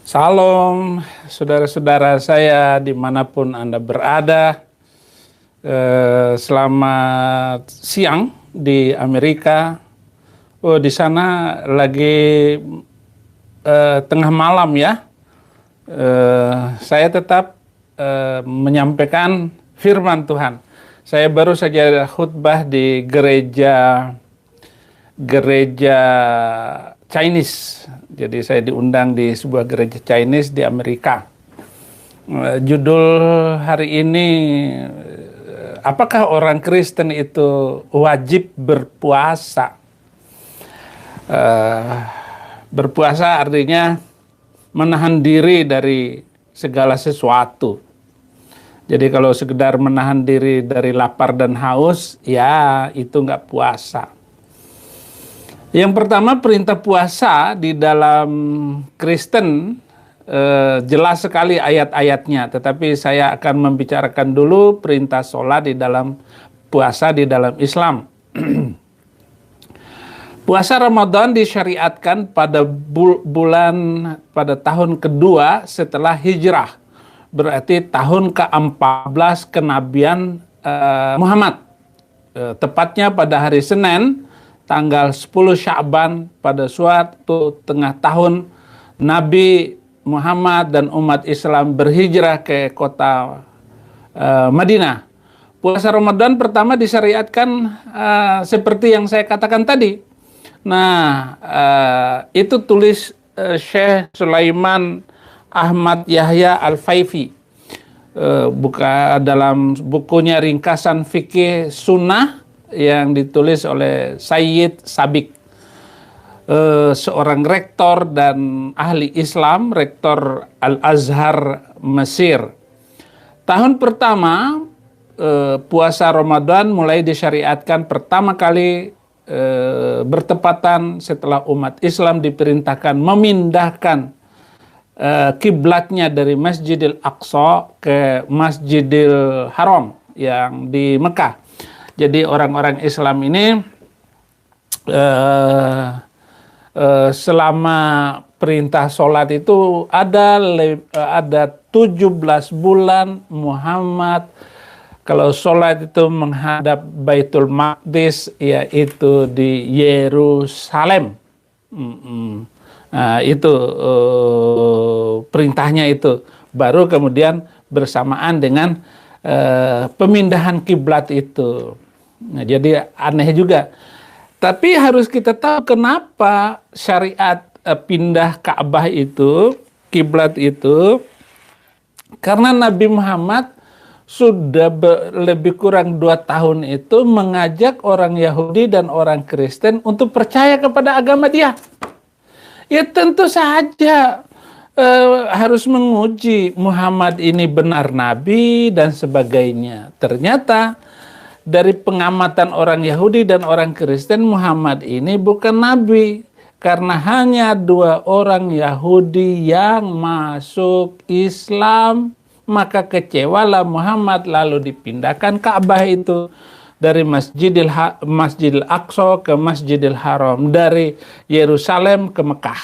Salam, saudara-saudara saya dimanapun Anda berada. Selamat siang di Amerika. Oh, di sana lagi tengah malam ya. Saya tetap menyampaikan firman Tuhan. Saya baru saja khutbah di gereja Chinese. Jadi saya diundang di sebuah gereja Chinese di Amerika. Judul hari ini, apakah orang Kristen itu wajib berpuasa? Berpuasa artinya menahan diri dari segala sesuatu. Jadi kalau sekedar menahan diri dari lapar dan haus, ya itu nggak puasa. Yang pertama, perintah puasa di dalam Kristen jelas sekali ayat-ayatnya, tetapi saya akan membicarakan dulu perintah sholat di dalam puasa di dalam Islam. Puasa Ramadan disyariatkan pada pada tahun kedua setelah hijrah, berarti tahun ke-14 kenabian Muhammad, tepatnya pada hari Senin tanggal 10 Sya'ban pada suatu tengah tahun Nabi Muhammad dan umat Islam berhijrah ke kota Madinah. Puasa Ramadan pertama disyariatkan seperti yang saya katakan tadi. Nah, itu tulis Syekh Sulaiman Ahmad Yahya Al-Faifi. Buka dalam bukunya Ringkasan Fikih Sunnah yang ditulis oleh Sayyid Sabiq, seorang rektor dan ahli Islam, rektor Al-Azhar Mesir. Tahun pertama puasa Ramadan mulai disyariatkan pertama kali bertepatan setelah umat Islam diperintahkan memindahkan kiblatnya dari Masjidil Aqsa ke Masjidil Haram yang di Mekah. Jadi orang-orang Islam ini selama perintah sholat itu ada 17 bulan Muhammad kalau sholat itu menghadap Baitul Maqdis, yaitu di Yerusalem. Nah, itu perintahnya itu. Baru kemudian bersamaan dengan pemindahan kiblat itu. Nah, jadi aneh juga. Tapi harus kita tahu kenapa syariat pindah Ka'bah itu, kiblat itu, karena Nabi Muhammad sudah lebih kurang 2 tahun itu mengajak orang Yahudi dan orang Kristen untuk percaya kepada agama dia. Ya tentu saja harus menguji Muhammad ini benar Nabi dan sebagainya. Ternyata dari pengamatan orang Yahudi dan orang Kristen, Muhammad ini bukan Nabi. Karena hanya 2 orang Yahudi yang masuk Islam, maka kecewalah Muhammad lalu dipindahkan Ka'bah itu dari Masjidil Aqsa ke Masjidil Haram, dari Yerusalem ke Mekah.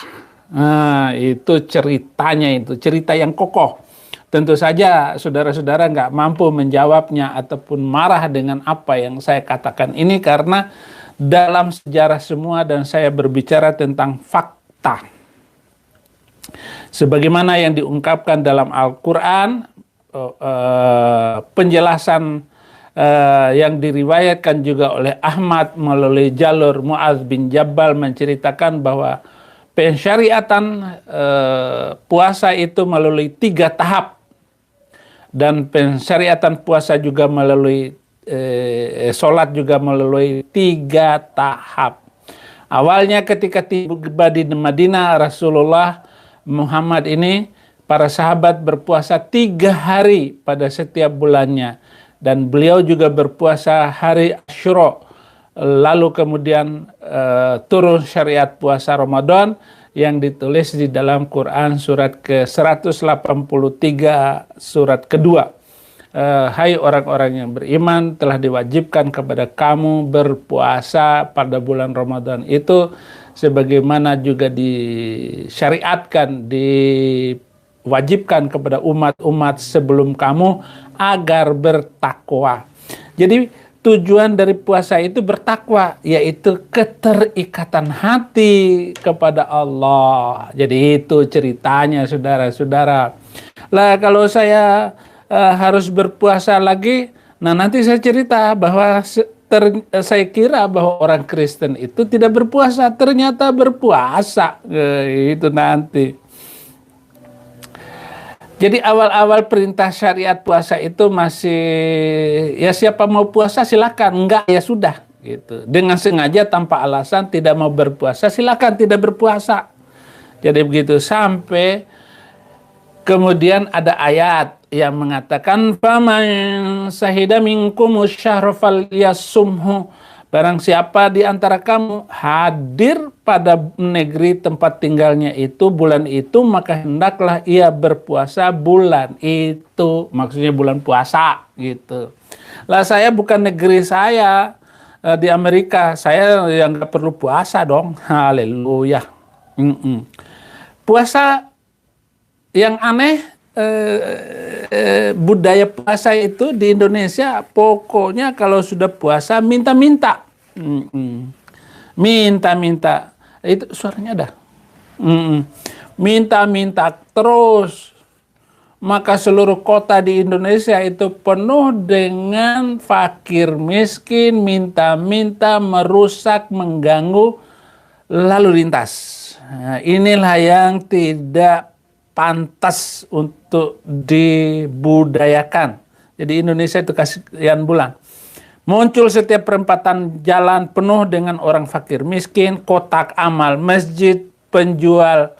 Nah, itu ceritanya, itu cerita yang kokoh. Tentu saja saudara-saudara nggak mampu menjawabnya ataupun marah dengan apa yang saya katakan ini karena dalam sejarah semua dan saya berbicara tentang fakta. Sebagaimana yang diungkapkan dalam Al-Quran, penjelasan yang diriwayatkan juga oleh Ahmad melalui jalur Mu'adz bin Jabal menceritakan bahwa pensyariatan puasa itu melalui 3 tahap. Dan pensyariatan puasa juga melalui sholat juga melalui 3 tahap. Awalnya ketika tiba di Madinah, Rasulullah Muhammad ini, para sahabat berpuasa 3 hari pada setiap bulannya. Dan beliau juga berpuasa hari Asyura. Lalu kemudian turun syariat puasa Ramadan yang ditulis di dalam Quran surat ke-183 surat kedua. Hai orang-orang yang beriman, telah diwajibkan kepada kamu berpuasa pada bulan Ramadan itu sebagaimana juga disyariatkan, diwajibkan kepada umat-umat sebelum kamu agar bertakwa. Jadi tujuan dari puasa itu bertakwa, yaitu keterikatan hati kepada Allah. Jadi itu ceritanya, saudara-saudara. Lah kalau saya harus berpuasa lagi, nah nanti saya cerita bahwa saya kira bahwa orang Kristen itu tidak berpuasa, ternyata berpuasa. Itu nanti. Jadi awal-awal perintah syariat puasa itu masih ya siapa mau puasa silakan, enggak ya sudah gitu. Dengan sengaja tanpa alasan tidak mau berpuasa silakan tidak berpuasa. Jadi begitu sampai kemudian ada ayat yang mengatakan faman sahida minkumus syahra falyasumhu. Barang siapa di antara kamu hadir pada negeri tempat tinggalnya itu bulan itu, maka hendaklah ia berpuasa bulan itu. Maksudnya bulan puasa gitu. Lah saya bukan negeri saya di Amerika, saya yang nggak perlu puasa dong. Haleluya. Puasa yang aneh, budaya puasa itu di Indonesia pokoknya kalau sudah puasa minta-minta. Minta-minta. Itu suaranya ada. Minta-minta terus. Maka seluruh kota di Indonesia itu penuh dengan fakir miskin, minta-minta, merusak, mengganggu lalu lintas. Nah, inilah yang tidak pantas untuk dibudayakan. Jadi Indonesia itu kasihan bulan. Muncul setiap perempatan jalan penuh dengan orang fakir miskin, kotak amal masjid, penjual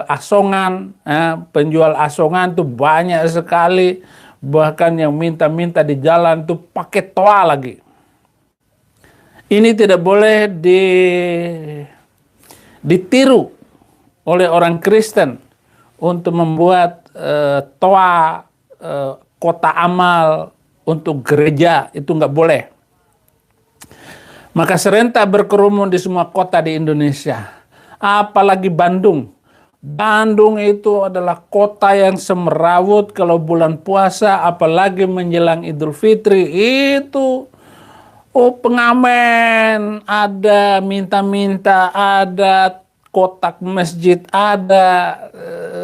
asongan. Penjual asongan tuh banyak sekali. Bahkan yang minta-minta di jalan tuh pakai toa lagi. Ini tidak boleh ditiru oleh orang Kristen untuk membuat toa kota amal untuk gereja, itu nggak boleh. Maka serentak berkerumun di semua kota di Indonesia, apalagi Bandung. Bandung itu adalah kota yang semerawut kalau bulan puasa, apalagi menjelang Idul Fitri itu. Pengamen, ada minta-minta, ada kotak masjid ada.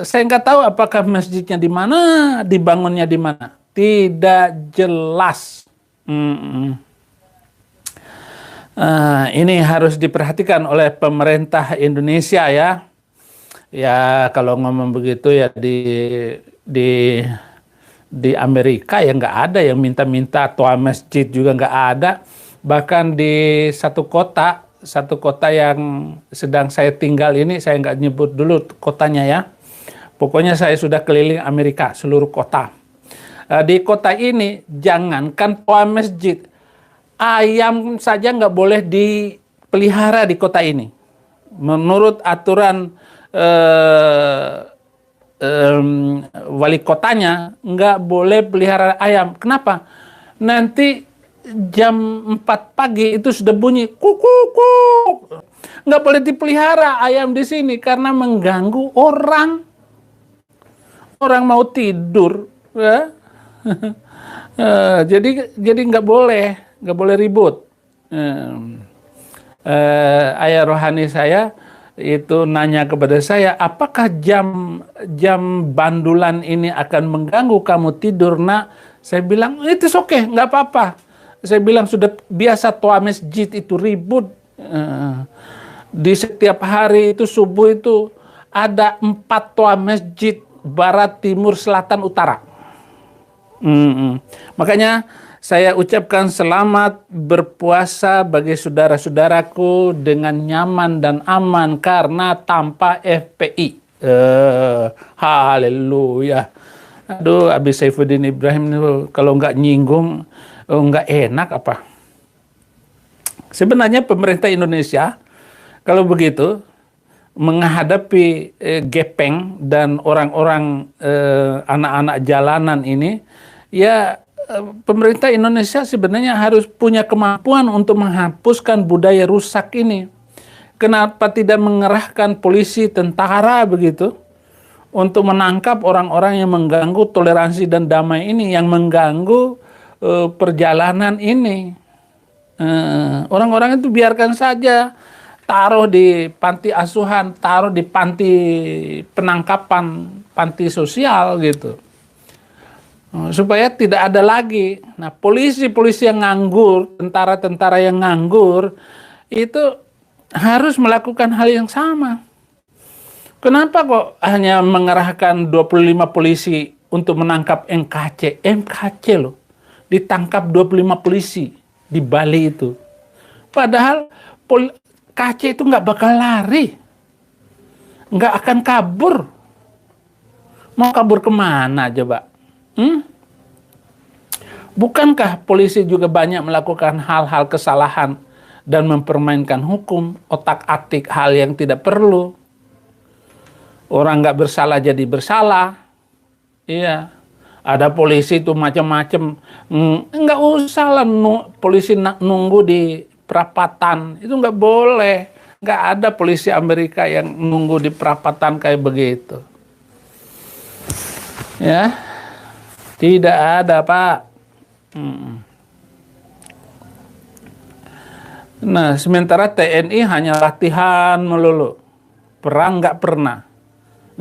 Saya nggak tahu apakah masjidnya di mana, dibangunnya di mana. Tidak jelas. Ini harus diperhatikan oleh pemerintah Indonesia ya. Ya kalau ngomong begitu ya di Amerika ya nggak ada yang minta-minta, toa masjid juga nggak ada. Bahkan di satu kota yang sedang saya tinggal ini, saya nggak nyebut dulu kotanya ya. Pokoknya saya sudah keliling Amerika, seluruh kota. Di kota ini, jangankan toa masjid, ayam saja nggak boleh dipelihara di kota ini. Menurut aturan wali kotanya, nggak boleh pelihara ayam. Kenapa? Nanti jam 4 pagi itu sudah bunyi kuk. Nggak boleh dipelihara ayam di sini karena mengganggu orang. Orang mau tidur, ya. Jadi nggak boleh ribut. Ayah rohani saya itu nanya kepada saya, apakah jam bandulan ini akan mengganggu kamu tidur, nak? Saya bilang itu oke, nggak apa-apa. Saya bilang sudah biasa toa masjid itu ribut. Di setiap hari itu subuh itu ada 4 toa masjid, barat, timur, selatan, utara. Makanya saya ucapkan selamat berpuasa bagi saudara-saudaraku dengan nyaman dan aman karena tanpa FPI. Haleluya. Aduh, Habib Saifuddin Ibrahim kalau nggak nyinggung nggak enak apa. Sebenarnya pemerintah Indonesia kalau begitu menghadapi gepeng dan orang-orang anak-anak jalanan ini, ya pemerintah Indonesia sebenarnya harus punya kemampuan untuk menghapuskan budaya rusak ini. Kenapa tidak mengerahkan polisi, tentara begitu untuk menangkap orang-orang yang mengganggu toleransi dan damai ini, yang mengganggu perjalanan ini. Orang-orang itu biarkan saja, taruh di panti asuhan, taruh di panti penangkapan, panti sosial gitu. Supaya tidak ada lagi. Nah, polisi-polisi yang nganggur, tentara-tentara yang nganggur, itu harus melakukan hal yang sama. Kenapa kok hanya mengerahkan 25 polisi untuk menangkap NKC? NKC loh, ditangkap 25 polisi di Bali itu. Padahal KC itu nggak bakal lari, nggak akan kabur. Mau kabur kemana coba? Bukankah polisi juga banyak melakukan hal-hal kesalahan dan mempermainkan hukum, otak-atik hal yang tidak perlu? Orang nggak bersalah jadi bersalah. Iya, ada polisi itu macam-macam. Nggak usah lah polisi nunggu di perapatan, itu nggak boleh. Nggak ada polisi Amerika yang nunggu di perapatan kayak begitu. Ya, tidak ada, Pak. Nah, sementara TNI hanya latihan melulu, perang nggak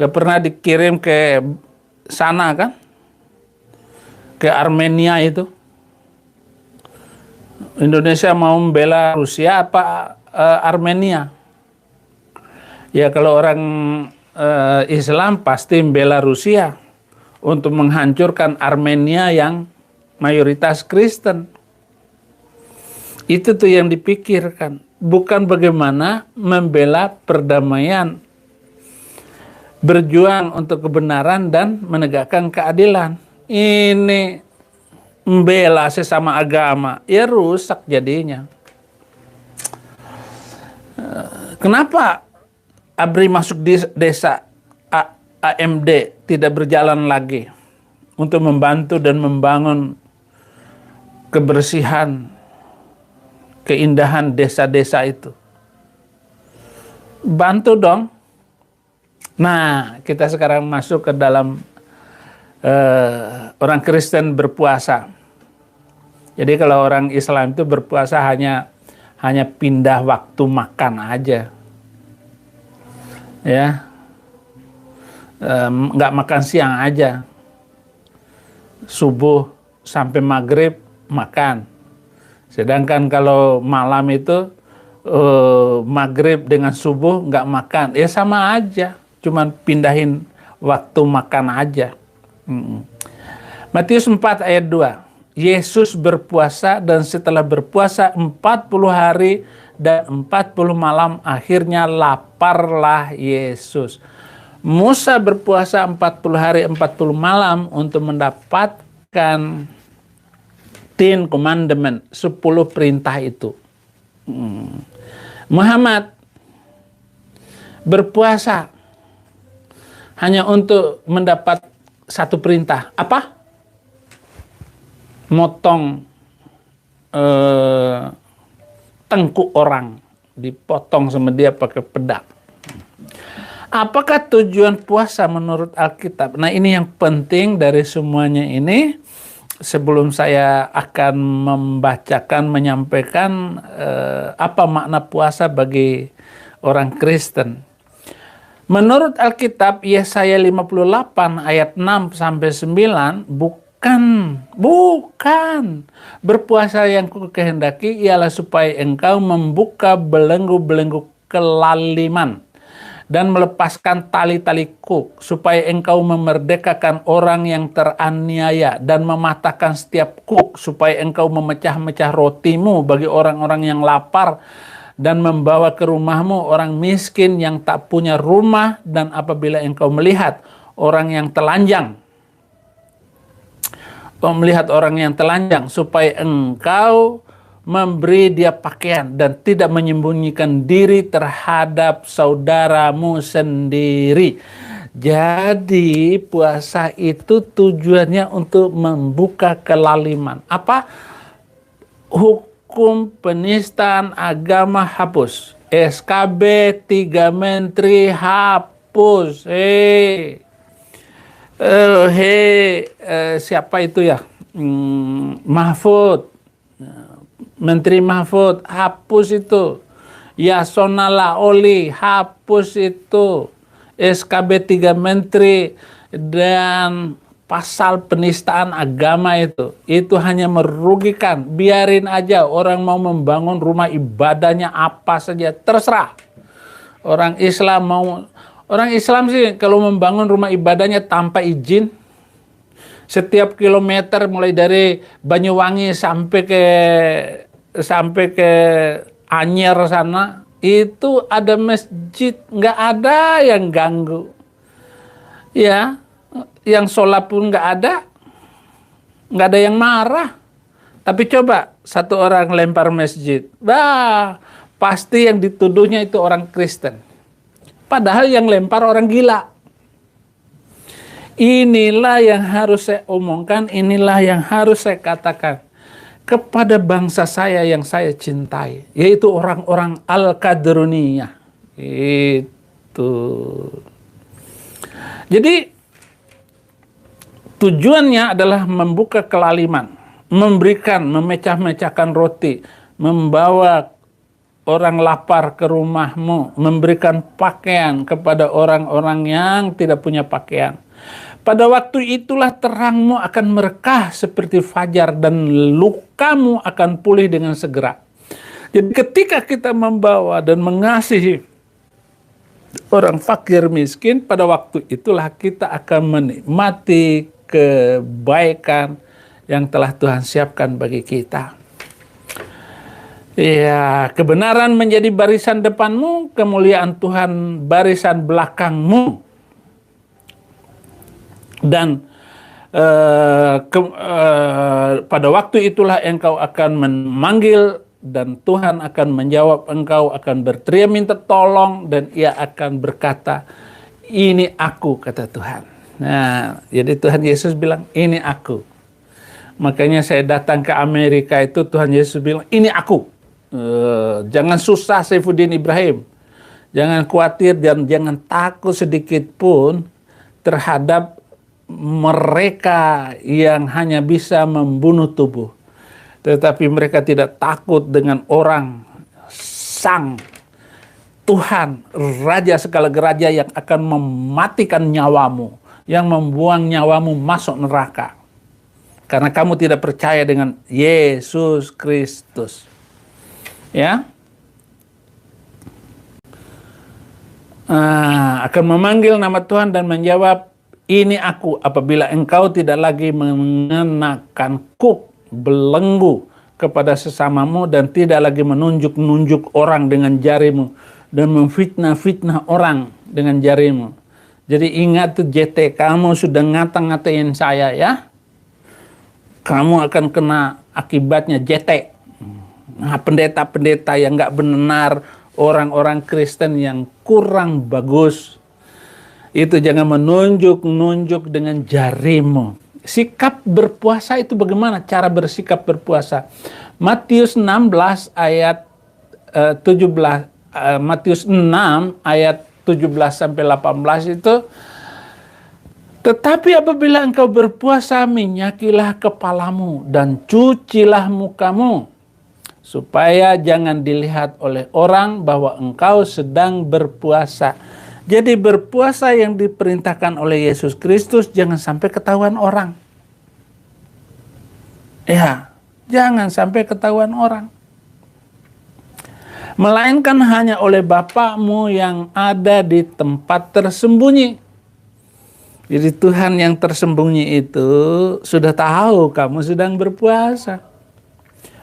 pernah dikirim ke sana kan, ke Armenia itu. Indonesia mau membela Rusia apa Armenia? Ya kalau orang Islam pasti membela Rusia untuk menghancurkan Armenia yang mayoritas Kristen. Itu tuh yang dipikirkan, bukan bagaimana membela perdamaian, berjuang untuk kebenaran dan menegakkan keadilan. Ini membela sesama agama, ya rusak jadinya. Kenapa ABRI masuk di desa AMD tidak berjalan lagi untuk membantu dan membangun kebersihan, keindahan desa-desa itu? Bantu dong. Nah, kita sekarang masuk ke dalam orang Kristen berpuasa. Jadi kalau orang Islam itu berpuasa hanya pindah waktu makan aja, ya, nggak makan siang aja, subuh sampai maghrib makan. Sedangkan kalau malam itu maghrib dengan subuh nggak makan, ya sama aja. Cuman pindahin waktu makan aja. Matius 4 ayat 2. Yesus berpuasa dan setelah berpuasa 40 hari dan 40 malam akhirnya laparlah Yesus. Musa berpuasa 40 hari 40 malam untuk mendapatkan 10 commandment, 10 perintah itu. Muhammad berpuasa hanya untuk mendapat satu perintah. Apa? Motong tengkuk orang, dipotong sama dia pakai pedang. Apakah tujuan puasa menurut Alkitab? Nah, ini yang penting dari semuanya ini. Sebelum saya akan membacakan, menyampaikan apa makna puasa bagi orang Kristen. Menurut Alkitab, Yesaya 58 ayat 6 sampai 9, bukan berpuasa yang kukehendaki ialah supaya engkau membuka belenggu-belenggu kelaliman dan melepaskan tali-tali kuk, supaya engkau memerdekakan orang yang teraniaya dan mematahkan setiap kuk, supaya engkau memecah-mecah rotimu bagi orang-orang yang lapar dan membawa ke rumahmu orang miskin yang tak punya rumah, dan apabila engkau melihat orang yang telanjang, supaya engkau memberi dia pakaian dan tidak menyembunyikan diri terhadap saudaramu sendiri. Jadi puasa itu tujuannya untuk membuka kelaliman. Apa? Hukum penistaan agama hapus. SKB 3 menteri hapus. Siapa itu ya? Mahfud. Menteri Mahfud, hapus itu. Yasona Laoli, hapus itu. SKB 3 menteri dan pasal penistaan agama itu hanya merugikan. Biarin aja orang mau membangun rumah ibadahnya apa saja, terserah. Orang Islam sih kalau membangun rumah ibadahnya tanpa izin, setiap kilometer mulai dari Banyuwangi sampai ke Anyer sana itu ada masjid, nggak ada yang ganggu, ya, yang sholat pun nggak ada yang marah. Tapi coba satu orang lempar masjid, pasti yang dituduhnya itu orang Kristen, padahal yang lempar orang gila. Inilah yang harus saya omongkan, inilah yang harus saya katakan kepada bangsa saya yang saya cintai, yaitu orang-orang Al-Qadruniyah. Itu. Jadi tujuannya adalah membuka kelaliman, memecah-mecahkan roti, membawa orang lapar ke rumahmu, memberikan pakaian kepada orang-orang yang tidak punya pakaian. Pada waktu itulah terangmu akan merekah seperti fajar dan lukamu akan pulih dengan segera. Jadi ketika kita membawa dan mengasihi orang fakir miskin, pada waktu itulah kita akan menikmati kebaikan yang telah Tuhan siapkan bagi kita. Ya, kebenaran menjadi barisan depanmu, kemuliaan Tuhan barisan belakangmu. Dan pada waktu itulah engkau akan memanggil dan Tuhan akan menjawab, engkau akan berteriak minta tolong dan ia akan berkata, ini aku, kata Tuhan. Nah, jadi Tuhan Yesus bilang, ini aku. Makanya saya datang ke Amerika itu Tuhan Yesus bilang, ini aku. Jangan susah Saifuddin Ibrahim. Jangan khawatir dan jangan takut sedikit pun terhadap mereka yang hanya bisa membunuh tubuh. Tetapi mereka tidak takut dengan orang sang Tuhan, Raja segala geraja yang akan mematikan nyawamu, yang membuang nyawamu masuk neraka. Karena kamu tidak percaya dengan Yesus Kristus. Ya, akan memanggil nama Tuhan dan menjawab, ini aku, apabila engkau tidak lagi mengenakan kuk belenggu kepada sesamamu dan tidak lagi menunjuk-nunjuk orang dengan jarimu dan memfitnah-fitnah orang dengan jarimu. Jadi ingat tuh JT, kamu sudah ngata-ngatain saya ya, kamu akan kena akibatnya JT. Nah, pendeta-pendeta yang nggak benar, orang-orang Kristen yang kurang bagus, itu jangan menunjuk-nunjuk dengan jarimu. Sikap berpuasa itu bagaimana? Cara bersikap berpuasa. Matius 16 ayat 17, Matius 6 ayat 17 sampai 18 itu, tetapi apabila engkau berpuasa, minyakilah kepalamu dan cucilah mukamu, supaya jangan dilihat oleh orang bahwa engkau sedang berpuasa. Jadi berpuasa yang diperintahkan oleh Yesus Kristus jangan sampai ketahuan orang. Ya, jangan sampai ketahuan orang. Melainkan hanya oleh Bapakmu yang ada di tempat tersembunyi. Jadi Tuhan yang tersembunyi itu sudah tahu kamu sedang berpuasa.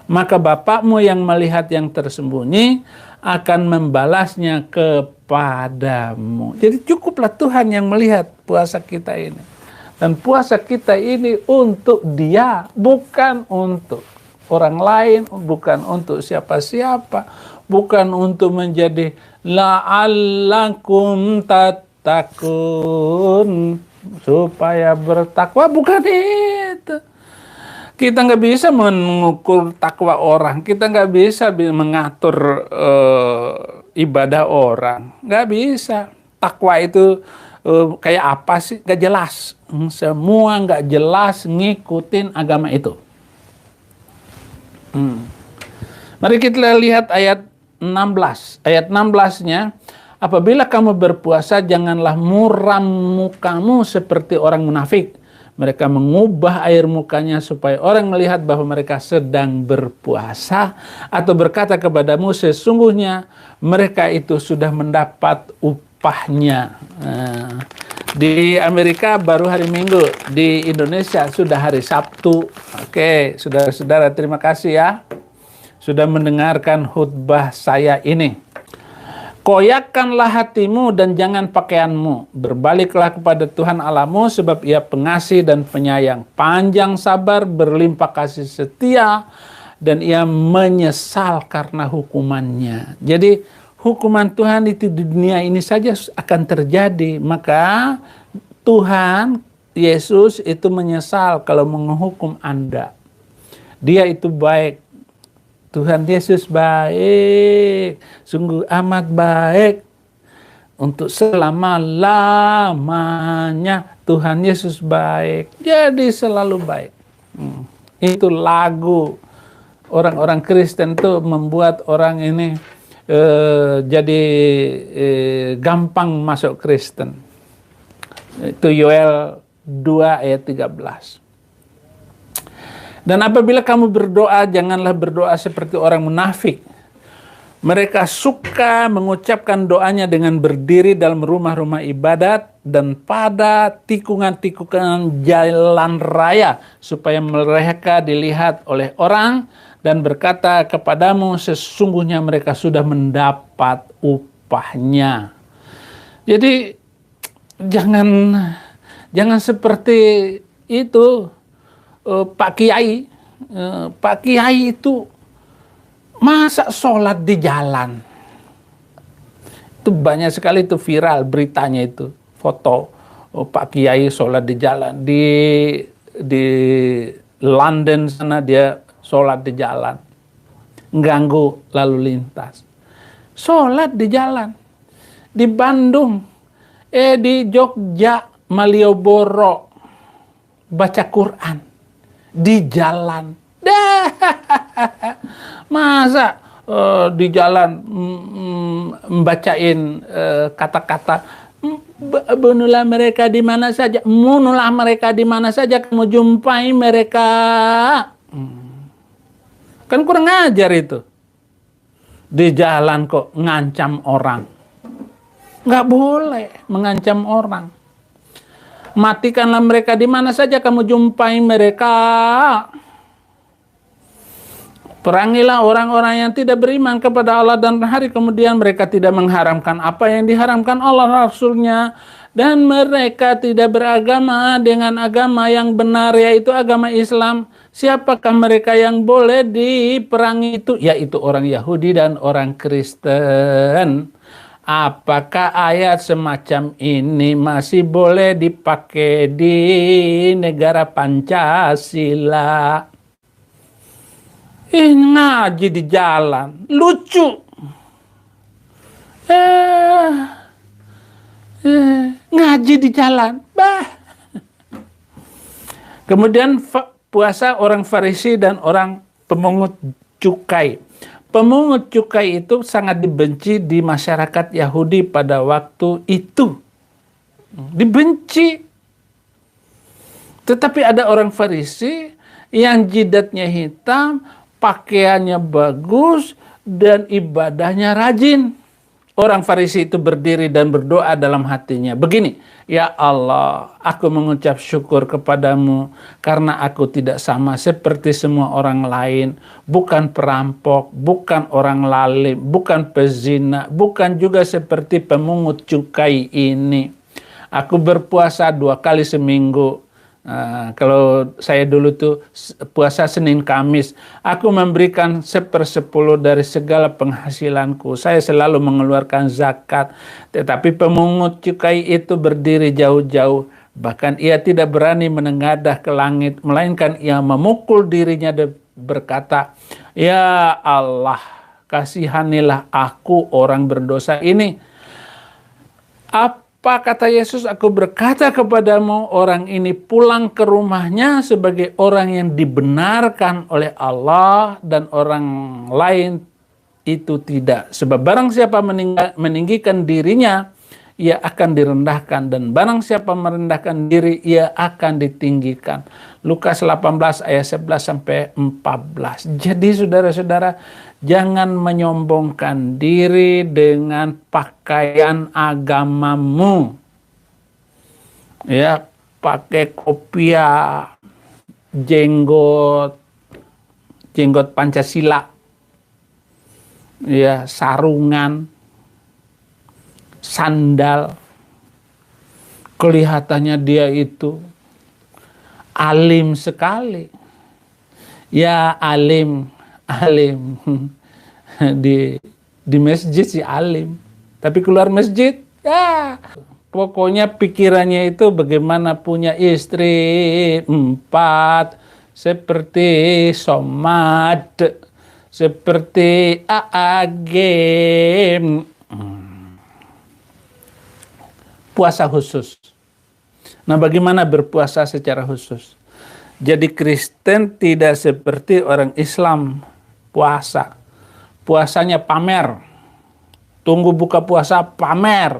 Maka Bapakmu yang melihat yang tersembunyi akan membalasnya kepadamu. Jadi cukuplah Tuhan yang melihat puasa kita ini. Dan puasa kita ini untuk Dia, bukan untuk orang lain, bukan untuk siapa-siapa, bukan untuk menjadi la'allakum tattaqun, supaya bertakwa, bukan itu. Kita nggak bisa mengukur takwa orang, kita nggak bisa mengatur ibadah orang. Nggak bisa. Takwa itu kayak apa sih? Nggak jelas. Semua nggak jelas ngikutin agama itu. Mari kita lihat ayat 16. Ayat 16-nya, apabila kamu berpuasa, janganlah muram mukamu seperti orang munafik. Mereka mengubah air mukanya supaya orang melihat bahwa mereka sedang berpuasa, atau berkata kepadamu, sesungguhnya mereka itu sudah mendapat upahnya. Di Amerika baru hari Minggu, di Indonesia sudah hari Sabtu. Oke, saudara-saudara, terima kasih ya sudah mendengarkan khutbah saya ini. Koyakkanlah hatimu dan jangan pakaianmu. Berbaliklah kepada Tuhan Allahmu, sebab Ia pengasih dan penyayang, panjang sabar, berlimpah kasih setia, dan Ia menyesal karena hukumannya. Jadi hukuman Tuhan itu di dunia ini saja akan terjadi. Maka Tuhan Yesus itu menyesal kalau menghukum Anda. Dia itu baik. Tuhan Yesus baik, sungguh amat baik, untuk selama-lamanya Tuhan Yesus baik, jadi selalu baik. Itu lagu orang-orang Kristen tuh membuat orang ini jadi gampang masuk Kristen. Itu Yoel 2 ayat 13. Dan apabila kamu berdoa, janganlah berdoa seperti orang munafik. Mereka suka mengucapkan doanya dengan berdiri dalam rumah-rumah ibadat dan pada tikungan-tikungan jalan raya, supaya mereka dilihat oleh orang dan berkata kepadamu, sesungguhnya mereka sudah mendapat upahnya. Jadi jangan seperti itu. Pak Kiai itu masa sholat di jalan. Itu banyak sekali itu viral beritanya itu. Foto Pak Kiai sholat di jalan. Di London sana dia sholat di jalan. Ganggu lalu lintas. Sholat di jalan. Di Bandung. Di Jogja, Malioboro. Baca Quran. Di jalan. Masa di jalan membacain kata-kata, bunuhlah mereka di mana saja, bunuhlah mereka di mana saja kamu jumpai mereka. Kan kurang ajar itu. Di jalan kok ngancam orang. Nggak boleh mengancam orang. Matikanlah mereka di mana saja kamu jumpai mereka. Perangilah orang-orang yang tidak beriman kepada Allah dan hari kemudian. Mereka tidak mengharamkan apa yang diharamkan Allah Rasulnya. Dan mereka tidak beragama dengan agama yang benar, yaitu agama Islam. Siapakah mereka yang boleh diperangi itu? Yaitu orang Yahudi dan orang Kristen. Apakah ayat semacam ini masih boleh dipakai di negara Pancasila? Ngaji di jalan, lucu. Ngaji di jalan, bah. Kemudian puasa orang Farisi dan orang pemungut cukai. Pemungut cukai itu sangat dibenci di masyarakat Yahudi pada waktu itu. Dibenci. Tetapi ada orang Farisi yang jidatnya hitam, pakaiannya bagus, dan ibadahnya rajin. Orang Farisi itu berdiri dan berdoa dalam hatinya. Begini, ya Allah, aku mengucap syukur kepadamu karena aku tidak sama seperti semua orang lain. Bukan perampok, bukan orang lalim, bukan pezina, bukan juga seperti pemungut cukai ini. Aku berpuasa 2 kali seminggu. Kalau saya dulu tuh puasa Senin Kamis, aku memberikan 1/10 dari segala penghasilanku. Saya selalu mengeluarkan zakat. Tetapi pemungut cukai itu berdiri jauh-jauh. Bahkan ia tidak berani menengadah ke langit, melainkan ia memukul dirinya dan berkata, ya Allah, kasihanilah aku orang berdosa ini. Apa kata Yesus? Aku berkata kepadamu, orang ini pulang ke rumahnya sebagai orang yang dibenarkan oleh Allah dan orang lain itu tidak. Sebab barang siapa meninggikan dirinya, ia akan direndahkan, dan barang siapa merendahkan diri, ia akan ditinggikan. Lukas 18 ayat 11 sampai 14. Jadi saudara-saudara, jangan menyombongkan diri dengan pakaian agamamu. Ya, pakai kopiah, jenggot Pancasila, ya, sarungan, sandal, kelihatannya dia itu alim sekali. Ya, alim di masjid sih alim, tapi keluar masjid ya pokoknya pikirannya itu bagaimana punya istri 4 seperti Somad, seperti Aagem. Puasa khusus. Nah, bagaimana berpuasa secara khusus? Jadi Kristen tidak seperti orang Islam puasa. Puasanya pamer. Tunggu buka puasa pamer.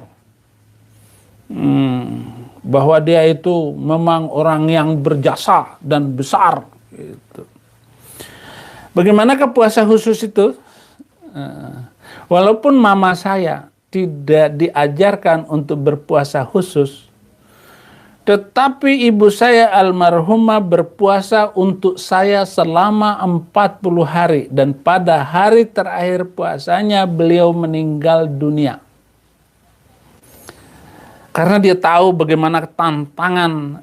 Bahwa dia itu memang orang yang berjasa dan besar. Gitu. Bagaimanakah puasa khusus itu? Walaupun mama saya tidak diajarkan untuk berpuasa khusus, tetapi ibu saya almarhumah berpuasa untuk saya selama 40 hari, dan pada hari terakhir puasanya beliau meninggal dunia. Karena dia tahu bagaimana tantangan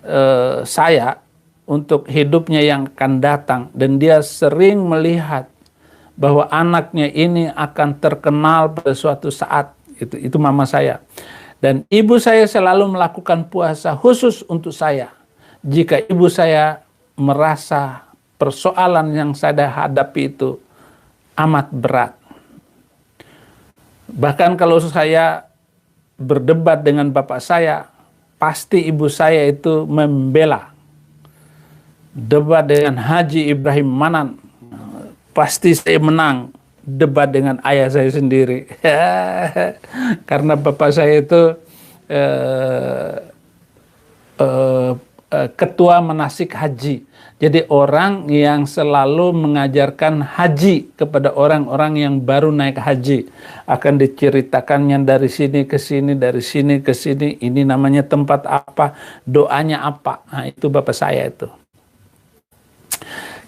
saya untuk hidupnya yang akan datang, dan dia sering melihat bahwa anaknya ini akan terkenal pada suatu saat. Itu mama saya. Dan ibu saya selalu melakukan puasa khusus untuk saya. Jika ibu saya merasa persoalan yang saya hadapi itu amat berat. Bahkan kalau saya berdebat dengan bapak saya, pasti ibu saya itu membela. Debat dengan Haji Ibrahim Manan, pasti saya menang. Debat dengan ayah saya sendiri. Karena bapak saya itu ketua manasik haji. Jadi orang yang selalu mengajarkan haji kepada orang-orang yang baru naik haji. Akan diceritakannya dari sini ke sini, dari sini ke sini. Ini namanya tempat apa, doanya apa. Nah, itu bapak saya itu.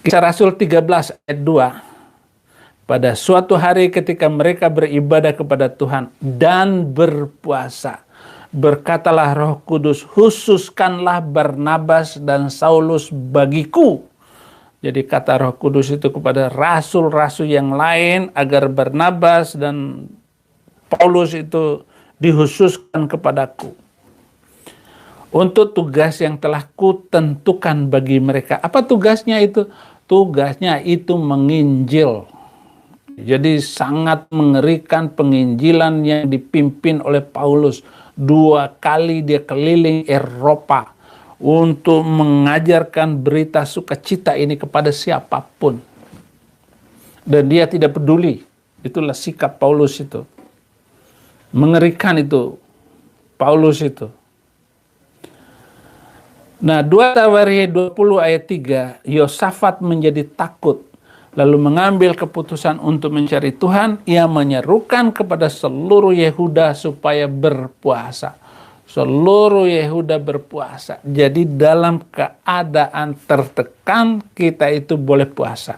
Kisah Rasul 13 ayat 2. Pada suatu hari ketika mereka beribadah kepada Tuhan dan berpuasa, berkatalah Roh Kudus, khususkanlah Barnabas dan Saulus bagiku. Jadi kata Roh Kudus itu kepada rasul-rasul yang lain agar Barnabas dan Paulus itu dikhususkan kepadaku untuk tugas yang telah kutentukan bagi mereka. Apa tugasnya itu? Tugasnya itu menginjil. Jadi sangat mengerikan penginjilan yang dipimpin oleh Paulus. 2 kali dia keliling Eropa untuk mengajarkan berita sukacita ini kepada siapapun. Dan dia tidak peduli. Itulah sikap Paulus itu. Mengerikan itu Paulus itu. Nah, 2 Tawarikh 20 ayat 3, Yosafat menjadi takut. Lalu mengambil keputusan untuk mencari Tuhan, ia menyerukan kepada seluruh Yehuda supaya berpuasa. Seluruh Yehuda berpuasa. Jadi dalam keadaan tertekan, kita itu boleh puasa.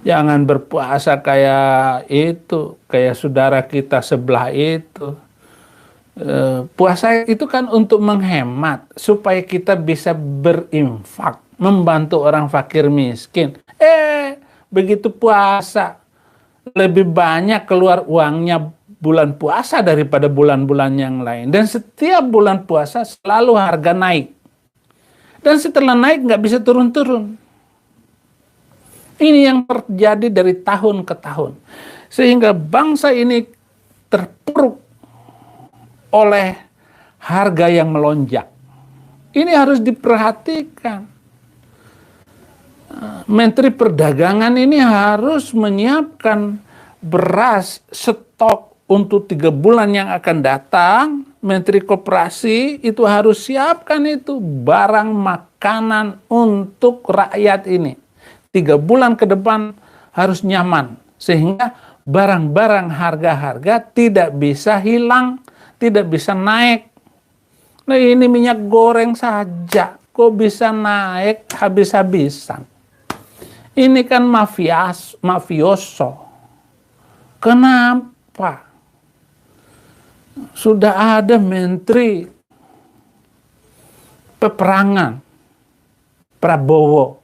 Jangan berpuasa kayak itu, kayak saudara kita sebelah itu. Puasa itu kan untuk menghemat, supaya kita bisa berinfak, membantu orang fakir miskin. Begitu puasa, lebih banyak keluar uangnya bulan puasa daripada bulan-bulan yang lain. Dan setiap bulan puasa selalu harga naik. Dan setelah naik nggak bisa turun-turun. Ini yang terjadi dari tahun ke tahun. Sehingga bangsa ini terpuruk oleh harga yang melonjak. Ini harus diperhatikan. Menteri Perdagangan ini harus menyiapkan beras stok untuk 3 bulan yang akan datang. Menteri Koperasi itu harus siapkan itu barang makanan untuk rakyat ini. 3 bulan ke depan harus nyaman. Sehingga barang-barang harga-harga tidak bisa hilang, tidak bisa naik. Nah, ini minyak goreng saja kok bisa naik habis-habisan. Ini kan mafioso. Kenapa? Sudah ada menteri peperangan, Prabowo.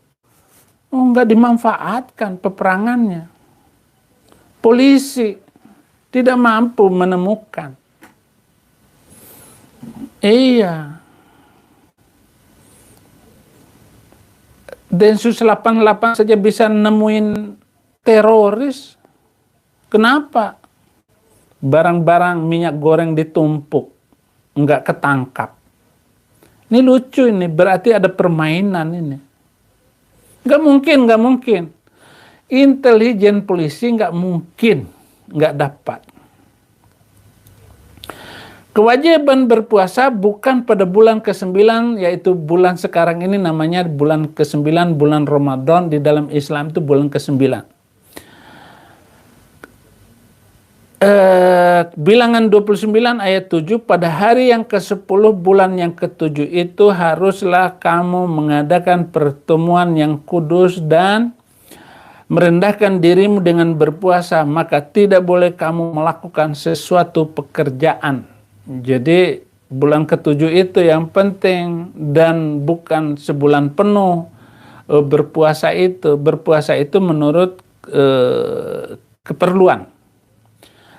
Enggak dimanfaatkan peperangannya. Polisi tidak mampu menemukan. Iya. Densus 88 saja bisa nemuin teroris. Kenapa? Barang-barang minyak goreng ditumpuk, enggak ketangkap. Ini lucu ini, berarti ada permainan ini. Enggak mungkin. Intelijen polisi enggak mungkin enggak dapat. Kewajiban berpuasa bukan pada bulan ke-9, yaitu bulan sekarang ini namanya bulan ke-9, bulan Ramadan. Di dalam Islam itu bulan ke-9. Bilangan 29 ayat 7, pada hari yang ke-10 bulan yang ke-7 itu haruslah kamu mengadakan pertemuan yang kudus dan merendahkan dirimu dengan berpuasa, maka tidak boleh kamu melakukan sesuatu pekerjaan. Jadi bulan ke-7 itu yang penting dan bukan sebulan penuh berpuasa itu. Berpuasa itu menurut keperluan.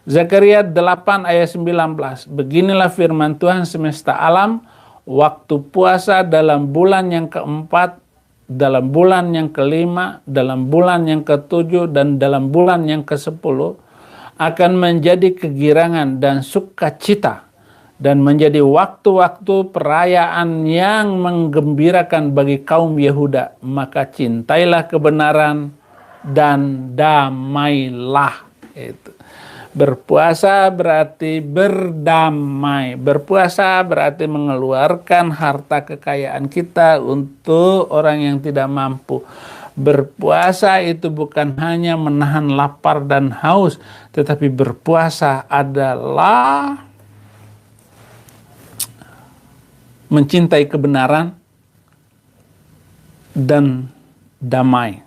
Zakaria 8 ayat 19. Beginilah firman Tuhan semesta alam, waktu puasa dalam bulan yang keempat, dalam bulan yang kelima, dalam bulan yang ke-7, dan dalam bulan yang ke-10 akan menjadi kegirangan dan sukacita dan menjadi waktu-waktu perayaan yang menggembirakan bagi kaum Yehuda. Maka cintailah kebenaran dan damailah. Itu. Berpuasa berarti berdamai. Berpuasa berarti mengeluarkan harta kekayaan kita untuk orang yang tidak mampu. Berpuasa itu bukan hanya menahan lapar dan haus, tetapi berpuasa adalah mencintai kebenaran dan damai.